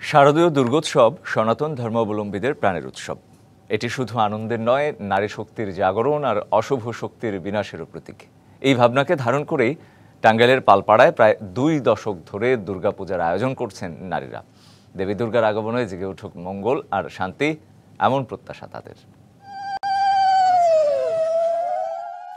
শারদীয় দুর্গোৎসব সনাতন ধর্মাবলম্বীদের প্রাণের উৎসব। এটি শুধু আনন্দের নয়, নারী শক্তির জাগরণ আর অশুভ শক্তির বিনাশেরও প্রতীক। এই ভাবনাকে ধারণ করেই টাঙ্গাইলের পালপাড়ায় প্রায় 2 দশক ধরে দুর্গাপূজার আয়োজন করছেন নারীরা। দেবী দুর্গার আগমনে জেগে উঠুক মঙ্গল আর শান্তি, এমন প্রত্যাশা তাদের।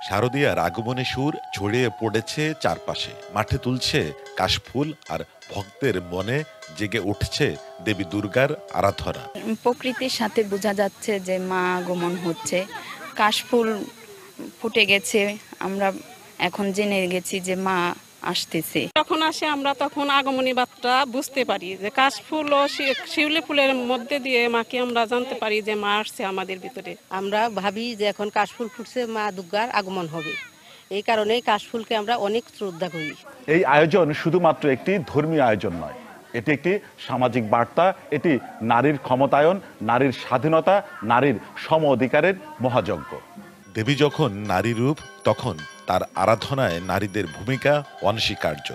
শারদীয়ার আগমনে সুর ছড়িয়ে পড়েছে চারপাশে, মাঠে তুলছে কাশফুল আর ভক্তের মনে জেগে উঠছে দেবী দুর্গার আরাধনা। প্রকৃতির সাথে বোঝা যাচ্ছে যে মা আগমন হচ্ছে, কাশফুল ফুটে গেছে, আমরা এখন জেনে গেছি যে মা আসতেছে। যখন আসে আমরা তখন আগমনী বার্তা বুঝতে পারি যে কাশফুল ও শিউলি ফুলের মধ্যে দিয়ে মাকে আমরা জানতে পারি যে মা আসছে আমাদের ভিতরে। আমরা ভাবি যে এখন কাশফুল ফুটছে, মা দুর্গার আগমন হবে। এই কারণে কাশফুলকে আমরা অনেক শ্রদ্ধা করি। এই আয়োজন শুধুমাত্র একটি ধর্মীয় আয়োজন নয়, এটি একটি সামাজিক বার্তা, এটি নারীর ক্ষমতায়ন, নারীর স্বাধীনতা, নারীর সম অধিকারের মহাযজ্ঞ। দেবী যখন নারী রূপ, তখন তার আরাধনায় নারীদের ভূমিকা অনস্বীকার্য।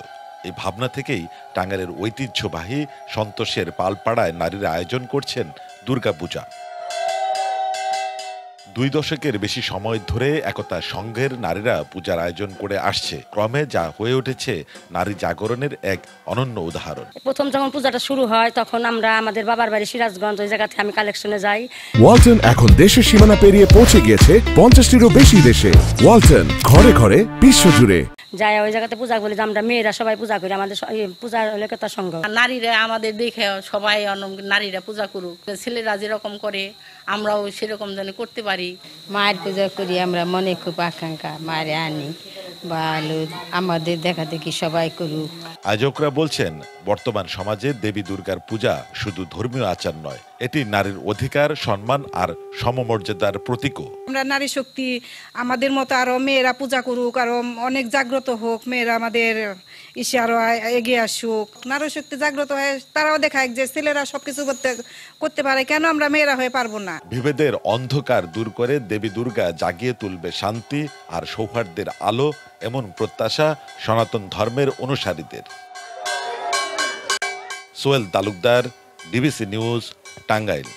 এই ভাবনা থেকেই টাঙ্গাইলের ঐতিহ্যবাহী সন্তোষের পালপাড়ায় নারীরা আয়োজন করছেন দুর্গাপূজা। 2 দশকের বেশি সময় ধরে একতা সংঘের নারীরা পূজার আয়োজন করে আসছে। ক্রমে যা হয়ে উঠেছে নারী জাগরণের এক অনন্য উদাহরণ। প্রথম যখন পূজাটা শুরু হয় তখন আমরা আমাদের বাবার বাড়ি সিরাজগঞ্জ, ওই জায়গা থেকে আমি কালেকশনে যাই। ওয়ালটন এখন দেশের সীমানা পেরিয়ে পৌঁছে গিয়েছে 50টিরও বেশি দেশে। ওয়ালটন, ঘরে ঘরে বিশ্বজুড়ে। যাই ওই জায়গাতে পূজা করি, যে আমরা মেয়েরা সবাই পূজা করি, আমাদের পূজার একতা সংঘ। নারীরা আমাদের দেখে সবাই নারীরা পূজা করুক, ছেলেরা যেরকম করে আমরাও সেরকম যেন করতে পারি। মায়ের পূজা করি আমরা, মনে খুব আকাঙ্ক্ষা, মায়ের আনি ভালো, আমাদের দেখা দেখি সবাই করুক। আয়োজকরা বলছেন, বর্তমান সমাজে দেবী দুর্গার পূজা শুধু ধর্মীয় আচার নয়, এটি নারীর অধিকার, সম্মান আর সমমর্যাদার প্রতীকও। আমরা নারী শক্তি, আমাদের মতো আরো মেয়েরা পূজা করুক, আরো অনেক জাগ্রত হোক, মেয়েরা আমাদের ইসে আরো এগিয়ে আসুক। নারী শক্তি জাগ্রত হয়, তারাও দেখায় যে ছেলেরা সবকিছু করতে পারে, কেন আমরা মেয়েরা হয়ে পারবো না। বিভেদের অন্ধকার দূর করে দেবী দুর্গা জাগিয়ে তুলবে শান্তি আর সৌহার্দ্যের আলো, এমন প্রত্যাশা সনাতন ধর্মের অনুসারীদের। Sohel Talukdar, DBC news, Tangail.